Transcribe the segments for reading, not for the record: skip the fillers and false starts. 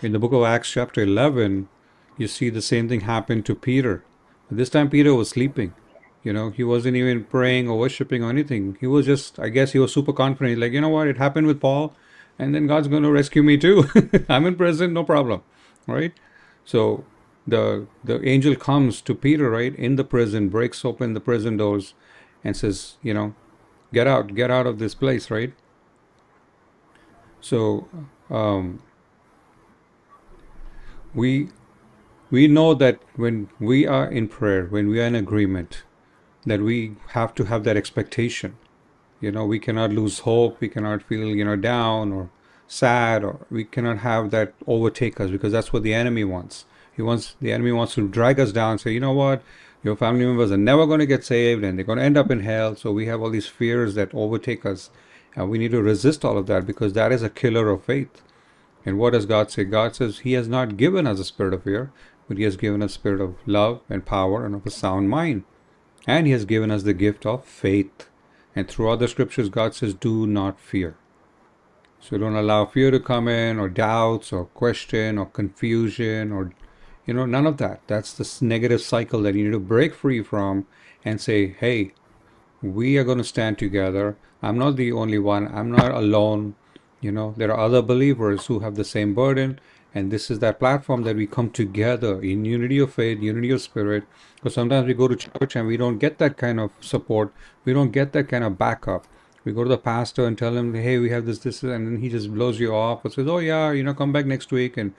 in the book of Acts chapter 11, you see the same thing happen to Peter. This time Peter was sleeping. He wasn't even praying or worshiping or anything. He was just, I guess he was super confident. He's like, you know what, it happened with Paul, and then God's going to rescue me too. I'm in prison, no problem, right? So the angel comes to Peter, right, in the prison, breaks open the prison doors, and says, get out of this place, right? So we we know that when we are in prayer, when we are in agreement, that we have to have that expectation. We cannot lose hope. We cannot feel, down or sad, or we cannot have that overtake us, because that's what the enemy wants. The enemy wants to drag us down and say, you know what, your family members are never going to get saved and they're going to end up in hell. So we have all these fears that overtake us. And we need to resist all of that, because that is a killer of faith. And what does God say? God says He has not given us a spirit of fear, but He has given us a spirit of love and power and of a sound mind. And He has given us the gift of faith. And throughout the scriptures, God says, do not fear. So don't allow fear to come in, or doubts, or question, or confusion, or, none of that. That's this negative cycle that you need to break free from and say, hey, we are going to stand together. I'm not the only one. I'm not alone. There are other believers who have the same burden. And this is that platform that we come together in unity of faith, unity of spirit. Because sometimes we go to church and we don't get that kind of support. We don't get that kind of backup. We go to the pastor and tell him, hey, we have this, and then he just blows you off and says, oh yeah, come back next week and,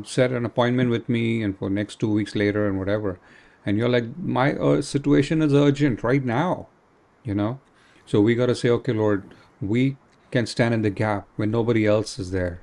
set an appointment with me and for next 2 weeks later and whatever. And you're like, my situation is urgent right now, So we got to say, okay, Lord, we can stand in the gap when nobody else is there.